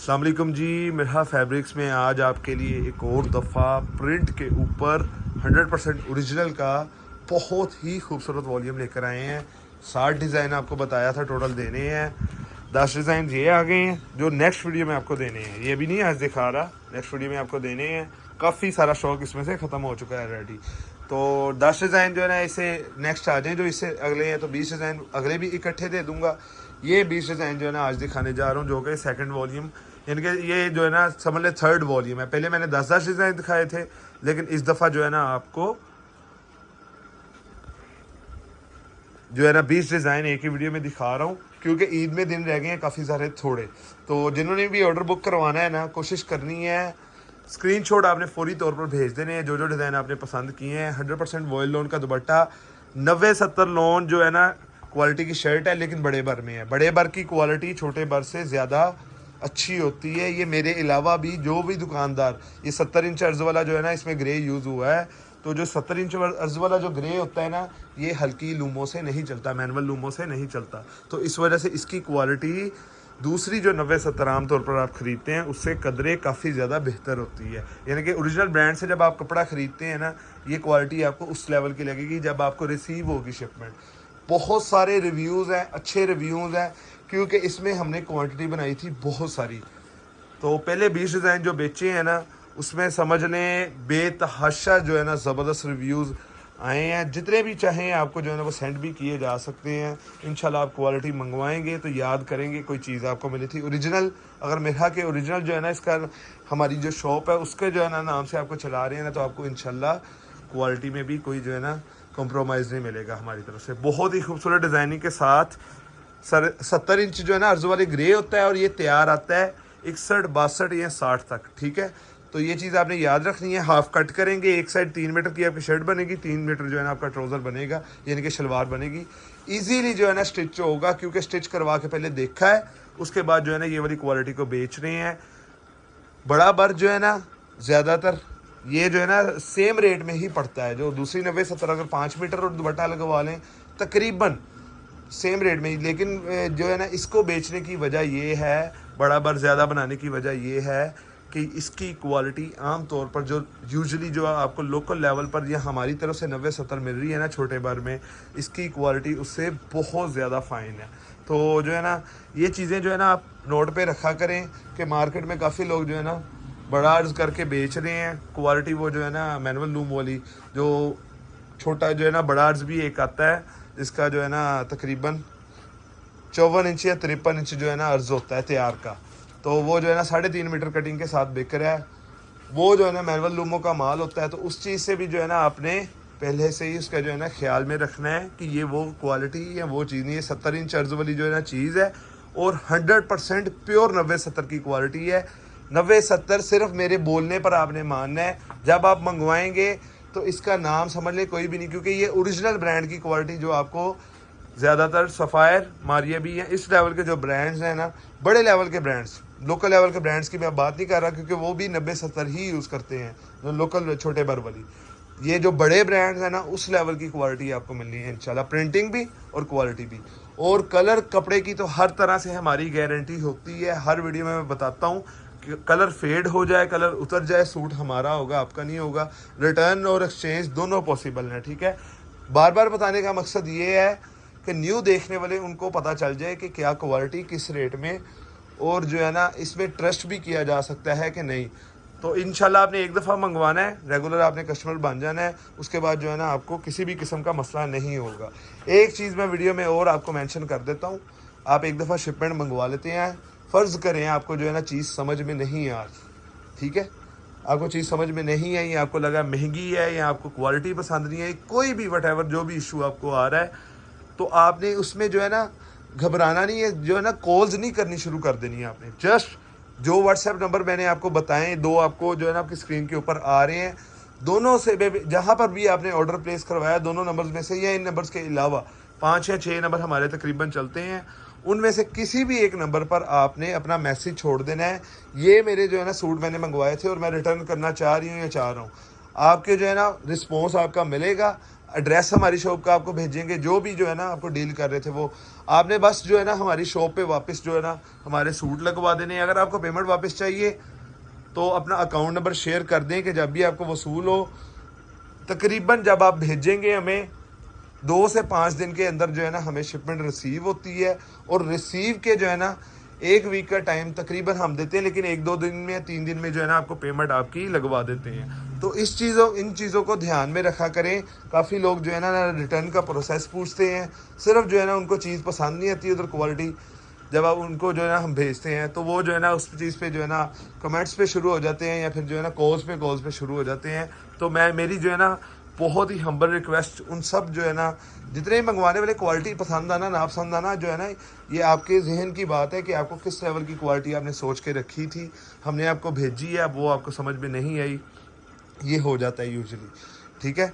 अस्सलाम वालेकुम जी। मिरहा फैब्रिक्स में आज आपके लिए एक और दफ़ा प्रिंट के ऊपर 100% ओरिजिनल का बहुत ही खूबसूरत वॉल्यूम लेकर आए हैं। 60 डिज़ाइन आपको बताया था टोटल देने हैं। 10 डिज़ाइन ये आ गए हैं जो नेक्स्ट वीडियो में आपको देने हैं। ये भी नहीं आज दिखा रहा, नेक्स्ट वीडियो में आपको देने हैं। काफ़ी सारा स्टॉक इसमें से ख़त्म हो चुका है ऑलरेडी। तो 10 डिज़ाइन जो है ना इसे नेक्स्ट आ जाएँ, जो इससे अगले हैं तो 20 डिज़ाइन अगले भी इकट्ठे दे दूँगा। ये 20 डिज़ाइन जो है ना आज दिखाने जा रहा हूँ, जो कि सेकंड वॉल्यूम, यानी कि ये जो है ना समझ ले थर्ड वॉल्यूम है। पहले मैंने 10 डिज़ाइन दिखाए थे, लेकिन इस दफ़ा जो है ना आपको जो है ना 20 डिज़ाइन एक ही वीडियो में दिखा रहा हूँ, क्योंकि ईद में दिन रह गए हैं काफ़ी सारे थोड़े। तो जिन्होंने भी ऑर्डर बुक करवाना है ना, कोशिश करनी है स्क्रीनशॉट आपने फौरी तौर पर भेज देने हैं। जो डिज़ाइन आपने पसंद किए हैं 100% वॉयल लोन का दुपट्टा, 90-70 लोन जो है ना क्वालिटी की शर्ट है, लेकिन बड़े बर में है। बड़े बर की क्वालिटी छोटे बर से ज़्यादा अच्छी होती है। ये मेरे अलावा भी जो भी दुकानदार, ये 70 इंच अर्ज़ वाला जो है ना इसमें ग्रे यूज़ हुआ है। तो जो 70 इंच अर्ज़ वाला जो ग्रे होता है ना, ये हल्की लूमों से नहीं चलता, मैनुअल लूमों से नहीं चलता। तो इस वजह से इसकी क्वालिटी दूसरी जो 90-70 आम तौर पर आप ख़रीदते हैं उससे कदरें काफ़ी ज़्यादा बेहतर होती है। यानी कि ओरिजिनल ब्रांड से जब आप कपड़ा ख़रीदते हैं ना, ये क्वालिटी आपको उस लेवल की लगेगी जब आपको रिसीव होगी शिपमेंट। बहुत सारे रिव्यूज़ हैं, अच्छे रिव्यूज़ हैं, क्योंकि इसमें हमने क्वांटिटी बनाई थी बहुत सारी। तो पहले 20 डिज़ाइन जो बेचे हैं ना, उसमें समझ लें बेतहाशा जो है ना ज़बरदस्त रिव्यूज़ आए हैं। जितने भी चाहें आपको जो है ना वो सेंड भी किए जा सकते हैं। इंशाल्लाह आप क्वालिटी मंगवाएंगे तो याद करेंगे कोई चीज़ आपको मिली थी ओरिजिनल। अगर मिरहा के ओरिजिनल जो है ना, इसका हमारी जो शॉप है उसके जो है ना नाम से आपको चला रहे हैं ना, तो आपको इंशाल्लाह क्वालिटी में भी कोई जो है ना कॉम्प्रोमाइज़ नहीं मिलेगा हमारी तरफ से। बहुत ही खूबसूरत डिज़ाइनिंग के साथ 70 इंच जो है ना अर्ज़ वाले ग्रे होता है, और ये तैयार आता है 61, 62 या 60 तक। ठीक है, तो ये चीज़ आपने याद रखनी है। हाफ कट करेंगे, एक साइड 3 मीटर की आपकी शर्ट बनेगी, 3 मीटर जो है ना आपका ट्राउज़र बनेगा, यानी कि शलवार बनेगी। ईजीली जो है ना स्टिच होगा, क्योंकि स्टिच करवा के पहले देखा है, उसके बाद जो है ना ये वाली क्वालिटी को बेच रहे हैं। बड़ा बर जो है ना ज़्यादातर ये जो है ना सेम रेट में ही पड़ता है। जो दूसरी 90-70 अगर 5 मीटर और दुपट्टा लगवा लें तकरीबन सेम रेट में ही, लेकिन जो है ना इसको बेचने की वजह ये है, बड़ा बर ज़्यादा बनाने की वजह ये है कि इसकी क्वालिटी आम तौर पर जो यूजुअली जो आपको लोकल लेवल पर या हमारी तरफ से 90-70 मिल रही है ना छोटे बर में, इसकी क्वालिटी उससे बहुत ज़्यादा फ़ाइन है। तो जो है ना ये चीज़ें जो है ना आप नोट पे रखा करें कि मार्केट में काफ़ी लोग जो है ना बड़ा अर्ज करके बेच रहे हैं। क्वालिटी वो जो है ना मैनुअल लूम वाली, जो छोटा जो है ना बड़ा अर्ज भी एक आता है, इसका जो है ना तकरीबन 54 इंच या 53 इंच जो है ना अर्ज होता है तैयार का। तो वो जो है ना 3.5 मीटर कटिंग के साथ बिक रहा है। वो जो है ना मैनुअल लूमों का माल होता है। तो उस चीज़ से भी जो है ना आपने पहले से ही उसका जो है ना ख्याल में रखना है कि ये वो क्वालिटी या वो चीज़ नहीं है। 70 इंच अर्ज वाली जो है ना चीज़ है, और 100% प्योर 90-70 की क्वालिटी है। 90-70 सिर्फ मेरे बोलने पर आपने मानना है। जब आप मंगवाएंगे तो इसका नाम समझ लें कोई भी नहीं, क्योंकि ये ओरिजिनल ब्रांड की क्वालिटी जो आपको ज़्यादातर सफ़ायर, मारिया भी हैं, इस लेवल के जो ब्रांड्स हैं ना, बड़े लेवल के ब्रांड्स, लोकल लेवल के ब्रांड्स की मैं बात नहीं कर रहा, क्योंकि वो भी 90-70 ही यूज़ करते हैं जो लोकल छोटे बर वाली। ये जो बड़े ब्रांड्स हैं ना, उस लेवल की क्वालिटी आपको मिलनी है इंशाल्लाह, प्रिंटिंग भी और क्वालिटी भी। और कलर कपड़े की तो हर तरह से हमारी गारंटी होती है। हर वीडियो में मैं बताता हूँ कि कलर फेड हो जाए, कलर उतर जाए, सूट हमारा होगा, आपका नहीं होगा। रिटर्न और एक्सचेंज दोनों पॉसिबल हैं। ठीक है, बार बार बताने का मकसद ये है कि न्यू देखने वाले उनको पता चल जाए कि क्या क्वालिटी किस रेट में, और जो है ना इसमें ट्रस्ट भी किया जा सकता है कि नहीं। तो इंशाल्लाह आपने एक दफ़ा मंगवाना है, रेगुलर आपने कस्टमर बन जाना है, उसके बाद जो है ना आपको किसी भी किस्म का मसला नहीं होगा। एक चीज़ मैं वीडियो में और आपको मेंशन कर देता हूँ, आप एक दफ़ा शिपमेंट मंगवा लेते हैं, फ़र्ज़ करें आपको जो है ना चीज़ समझ में नहीं आ रही, ठीक है, आपको चीज़ समझ में नहीं आई, आपको लगा महंगी है या आपको क्वालिटी पसंद नहीं है, कोई भी वट जो भी इशू आपको आ रहा है, तो आपने उसमें जो है ना घबराना नहीं है। जो है ना कॉल्स नहीं करनी शुरू कर देनी है आपने। जस्ट जो व्हाट्सएप नंबर मैंने आपको बताएं, 2 आपको जो है ना आपकी स्क्रीन के ऊपर आ रहे हैं, दोनों से जहाँ पर भी आपने ऑर्डर प्लेस करवाया, दोनों नंबर्स में से या इन नंबर्स के अलावा 5 या 6 नंबर हमारे तकरीबन चलते हैं, उनमें से किसी भी एक नंबर पर आपने अपना मैसेज छोड़ देना है, ये मेरे जो है ना सूट मैंने मंगवाए थे और मैं रिटर्न करना चाह रही हूँ या चाह रहा हूँ। आपके जो है ना रिस्पॉन्स आपका मिलेगा। एड्रेस हमारी शॉप का आपको भेजेंगे, जो भी जो है ना आपको डील कर रहे थे वो आपने बस जो है ना हमारी शॉप पे वापस जो है ना हमारे सूट लगवा देने हैं। अगर आपको पेमेंट वापस चाहिए तो अपना अकाउंट नंबर शेयर कर दें कि जब भी आपको वसूल हो, तकरीबन जब आप भेजेंगे हमें 2 से 5 दिन के अंदर जो है ना हमें शिपमेंट रिसीव होती है। और रिसीव के जो है ना 1 वीक का टाइम तकरीबन हम देते हैं, लेकिन 1-2 दिन में या 3 दिन में जो है ना आपको पेमेंट आपकी लगवा देते हैं। तो इन चीज़ों को ध्यान में रखा करें। काफ़ी लोग जो है ना रिटर्न का प्रोसेस पूछते हैं, सिर्फ जो है ना उनको चीज़ पसंद नहीं आती उधर क्वालिटी, जब आप उनको जो है ना हम भेजते हैं तो वो जो है ना उस चीज़ पे जो है ना कमेंट्स पे शुरू हो जाते हैं या फिर जो है ना कॉल्स पे शुरू हो जाते हैं। तो मेरी जो है ना बहुत ही हम्बल रिक्वेस्ट उन सब जो है ना जितने भी मंगवाने वाले क्वालिटी पसंद आना ना पसंद आना जो है ना ये आपके जहन की बात है कि आपको किस लेवल की क्वालिटी आपने सोच के रखी थी, हमने आपको भेजी है, अब वो आपको समझ में नहीं आई, ये हो जाता है यूजुअली। ठीक है,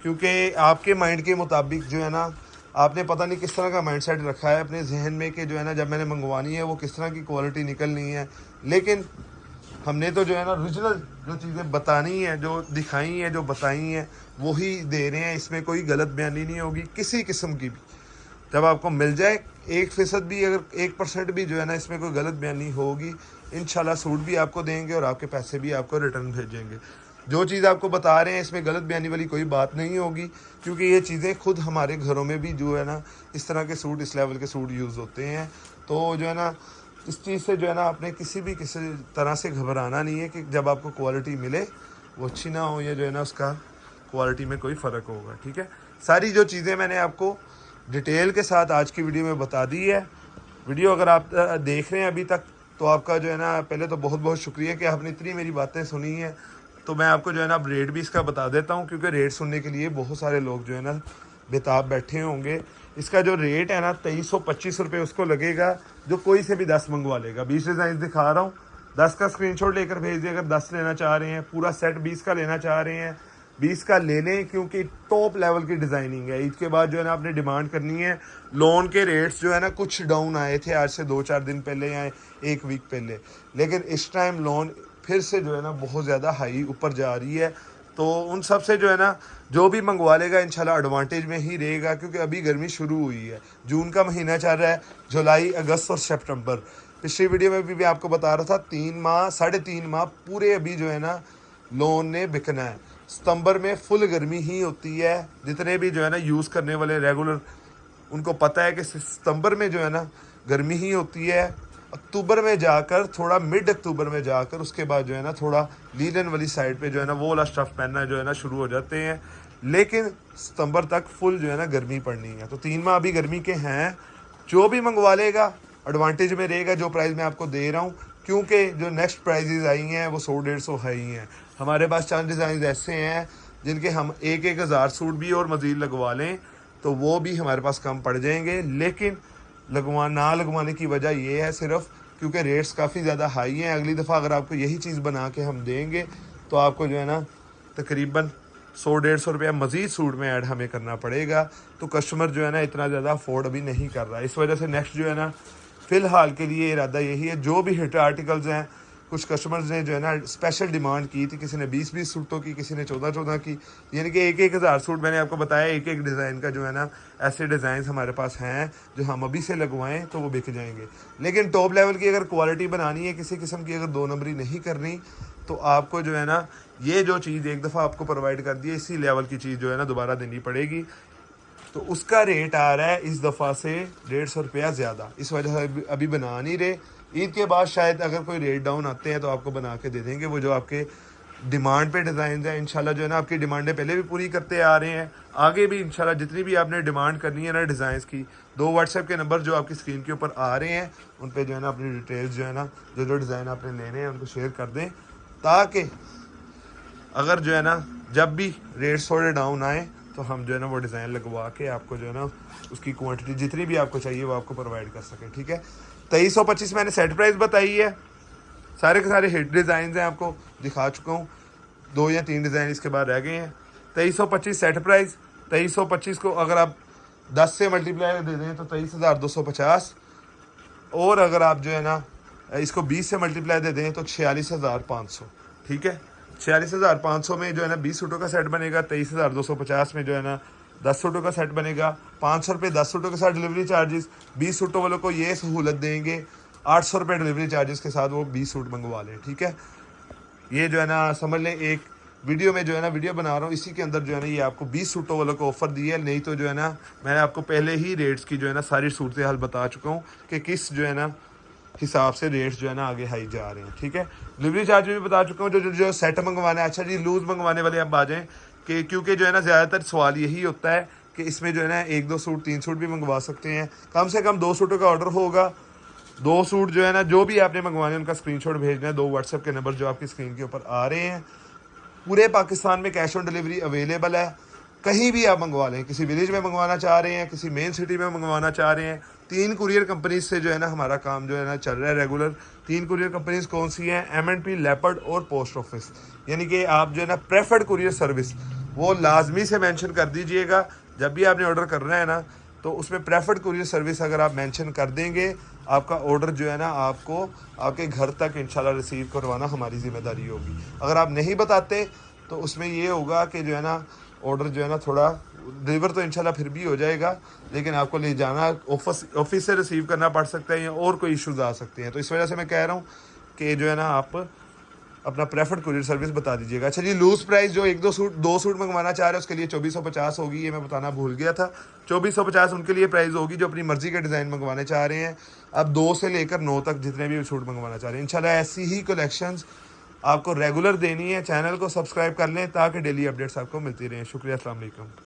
क्योंकि आपके माइंड के मुताबिक जो है ना आपने पता नहीं किस तरह का माइंडसेट रखा है अपने जहन में कि जो है ना जब मैंने मंगवानी है वो किस तरह की क्वालिटी निकलनी है। लेकिन हमने तो जो है ना ओरिजिनल जो चीज़ें बतानी है, जो दिखाई हैं, जो बताई हैं वही दे रहे हैं। इसमें कोई गलत बयानी नहीं होगी किसी किस्म की भी। जब आपको मिल जाए 1% भी, अगर 1% भी जो है ना इसमें कोई गलत बयानी होगी, इंशाल्लाह सूट भी आपको देंगे और आपके पैसे भी आपको रिटर्न भेजेंगे। जो चीज़ आपको बता रहे हैं इसमें गलत बयानी वाली कोई बात नहीं होगी, क्योंकि ये चीज़ें खुद हमारे घरों में भी जो है ना इस तरह के सूट, इस लेवल के सूट यूज़ होते हैं। तो जो है ना इस चीज़ से जो है ना आपने किसी तरह से घबराना नहीं है कि जब आपको क्वालिटी मिले वो अच्छी ना हो या जो है ना उसका क्वालिटी में कोई फ़र्क होगा। ठीक है, सारी जो चीज़ें मैंने आपको डिटेल के साथ आज की वीडियो में बता दी है। वीडियो अगर आप देख रहे हैं अभी तक तो आपका जो है ना पहले तो बहुत बहुत शुक्रिया कि आपने इतनी मेरी बातें सुनी हैं। तो मैं आपको जो है ना अब रेट भी इसका बता देता हूँ, क्योंकि रेट सुनने के लिए बहुत सारे लोग जो है ना बेताब बैठे होंगे। इसका जो रेट है ना 2325 रुपये उसको लगेगा जो कोई से भी 10 मंगवा लेगा। 20 डिज़ाइन दिखा रहा हूँ, 10 का स्क्रीनशॉट लेकर भेज दिए। अगर 10 लेना चाह रहे हैं, पूरा सेट 20 का लेना चाह रहे हैं, 20 का ले लें, क्योंकि टॉप लेवल की डिज़ाइनिंग है। ईद के बाद जो है ना आपने डिमांड करनी है। लोन के रेट्स जो है ना कुछ डाउन आए थे आज से 2-4 दिन पहले या 1 वीक पहले, लेकिन इस टाइम लोन फिर से जो है ना बहुत ज़्यादा हाई ऊपर जा रही है। तो उन सब से जो है ना जो भी मंगवा लेगा इंशाल्लाह एडवांटेज में ही रहेगा, क्योंकि अभी गर्मी शुरू हुई है। जून का महीना चल रहा है, जुलाई, अगस्त और सितंबर। पिछली वीडियो में भी आपको बता रहा था 3 माह 3.5 माह पूरे अभी जो है ना लोन ने बिकना है। सितंबर में फुल गर्मी ही होती है। जितने भी जो है ना यूज़ करने वाले रेगुलर उनको पता है कि सितंबर में जो है ना गर्मी ही होती है। अक्टूबर में जाकर, थोड़ा मिड अक्टूबर में जाकर उसके बाद जो है ना थोड़ा लीलन वाली साइड पे जो है ना वो वाला स्टफ़ पहनना जो है ना शुरू हो जाते हैं। लेकिन सितंबर तक फुल जो है ना गर्मी पड़नी है। तो 3 माह अभी गर्मी के हैं। जो भी मंगवा लेगा एडवांटेज में रहेगा जो प्राइस मैं आपको दे रहा हूँ, क्योंकि जो नेक्स्ट प्राइजेज आई हैं वो 100-150 हाई हैं। हमारे पास चंद डिज़ाइन ऐसे हैं जिनके हम 1-1 हज़ार सूट भी और मज़ीद लगवा लें तो वो भी हमारे पास कम पड़ जाएंगे। लेकिन ना लगवाने की वजह ये है सिर्फ क्योंकि रेट्स काफ़ी ज़्यादा हाई हैं। अगली दफ़ा अगर आपको यही चीज़ बना के हम देंगे तो आपको जो है ना तकरीबन 100-150 रुपया मज़ीद सूट में ऐड हमें करना पड़ेगा। तो कस्टमर जो है ना इतना ज़्यादा अफोर्ड अभी नहीं कर रहा। इस वजह से नेक्स्ट जो है ना फ़िलहाल के लिए इरादा यही है, जो भी हिट आर्टिकल्स हैं, कुछ कस्टमर्स ने जो है ना स्पेशल डिमांड की थी, किसी ने 20-20 सूटों की, किसी ने 14-14 की, यानी कि 1-1 हज़ार सूट मैंने आपको बताया 1-1 डिज़ाइन का जो है ना ऐसे डिज़ाइन हमारे पास हैं जो हम अभी से लगवाएं तो वो बिक जाएंगे। लेकिन टॉप लेवल की अगर क्वालिटी बनानी है, किसी किस्म की अगर 2 नंबरी नहीं करनी, तो आपको जो है ना ये जो चीज़ एक दफ़ा आपको प्रोवाइड कर दी है, इसी लेवल की चीज़ जो है ना दोबारा देनी पड़ेगी। तो उसका रेट आ रहा है इस दफ़ा से 150 रुपया ज़्यादा। इस वजह से अभी बना नहीं रहे। ईद के बाद शायद अगर कोई रेट डाउन आते हैं तो आपको बना के दे देंगे। वो जो आपके डिमांड पे डिज़ाइन हैं इंशाल्लाह जो है ना आपकी डिमांडें पहले भी पूरी करते आ रहे हैं, आगे भी इंशाल्लाह जितनी भी आपने डिमांड करनी है ना डिज़ाइंस की, 2 व्हाट्सएप के नंबर जो आपकी स्क्रीन के ऊपर आ रहे हैं उन पे जो है ना अपनी डिटेल्स जो है ना जो डिज़ाइन आपने लेने हैं उनको शेयर कर दें, ताकि अगर जो है ना जब भी रेट्स थोड़े डाउन आए तो हम जो है ना वो डिज़ाइन लगवा के आपको जो है ना उसकी क्वांटिटी जितनी भी आपको चाहिए वो आपको प्रोवाइड कर सकें। ठीक है, 2325 मैंने सेट प्राइस बताई है। सारे के सारे हिट डिज़ाइन हैं, आपको दिखा चुका हूँ। 2 या 3 डिज़ाइन इसके बाद रह गए हैं। 2325 सेट प्राइस। 2325 को अगर आप 10 से मल्टीप्लाई दे दें तो 23,250, और अगर आप जो है ना इसको 20 से मल्टीप्लाई दे दें तो 46,500। ठीक है, 46,500 में जो है ना 20 सूटों का सेट बनेगा। 23,250 में जो है ना 10 सूटों का सेट बनेगा, 500 रुपये 10 सूटों के साथ डिलीवरी चार्जेस। 20 सूटों वालों को ये सहूलत देंगे, 800 रुपये डिलीवरी चार्जेस के साथ वो 20 सूट मंगवा लें। ठीक है, ये जो है ना समझ लें, एक वीडियो में जो है ना वीडियो बना रहा हूँ, इसी के अंदर जो है ना ये आपको 20 सूटों वालों को ऑफ़र दी है। नहीं तो जो है ना मैंने आपको पहले ही रेट्स की जो है ना सारी सूरत हाल बता चुका हूँ कि किस जो है ना हिसाब से रेट्स जो है ना आगे हाई जा रहे हैं। ठीक है, डिलीवरी चार्ज भी बता चुका हूँ। जो सेट मंगवाना है, अच्छा जी लूज़ मंगवाने वाले अब आ जाएँ कि क्योंकि जो है ना ज़्यादातर सवाल यही होता है कि इसमें जो है ना 1-2 सूट 3 सूट भी मंगवा सकते हैं। कम से कम 2 सूटों का ऑर्डर होगा। 2 सूट जो है ना जो भी आपने मंगवाने उनका स्क्रीनशॉट भेजना है। 2 व्हाट्सएप के नंबर जो आपकी स्क्रीन के ऊपर आ रहे हैं। पूरे पाकिस्तान में कैश ऑन डिलीवरी अवेलेबल है, कहीं भी आप मंगवा लें। किसी विलेज में मंगवाना चाह रहे हैं, किसी मेन सिटी में मंगवाना चाह रहे हैं। 3 कुरियर कंपनीज से जो है ना हमारा काम जो है ना चल रहा है रेगुलर। 3 कुरियर कंपनीज कौन सी हैं? M&P, लेपर्ड और पोस्ट ऑफिस। यानी कि आप जो है ना प्रेफर्ड कुरियर सर्विस वो लाजमी से मेंशन कर दीजिएगा। जब भी आपने ऑर्डर करना है ना तो उसमें प्रेफर्ड कुरियर सर्विस अगर आप मेंशन कर देंगे, आपका ऑर्डर जो है ना आपको आपके घर तक इंशाल्लाह रिसीव करवाना हमारी ज़िम्मेदारी होगी। अगर आप नहीं बताते तो उसमें ये होगा कि जो है ना ऑर्डर जो है ना थोड़ा डिलीवर तो इंशाल्लाह फिर भी हो जाएगा, लेकिन आपको ले जाना ऑफिस से रिसीव करना पड़ सकता है या और कोई इश्यूज आ सकते हैं। तो इस वजह से मैं कह रहा हूँ कि जो है ना आप अपना प्रेफर्ड कुरियर सर्विस बता दीजिएगा। अच्छा जी, लूज़ प्राइस जो 2 सूट मंगवाना चाह रहे हैं उसके लिए 2450 होगी। ये मैं बताना भूल गया था। 2450 उनके लिए प्राइस होगी जो अपनी मर्ज़ी का डिज़ाइन मंगवाने चाह रहे हैं। अब 2 से लेकर 9 तक जितने भी सूट मंगवाना चाह रहे हैं, इंशाल्लाह ऐसी ही कलेक्शंस आपको रेगुलर देनी है। चैनल को सब्सक्राइब कर लें ताकि डेली अपडेट्स आपको मिलती रहें। शुक्रिया, अस्सलाम वालेकुम।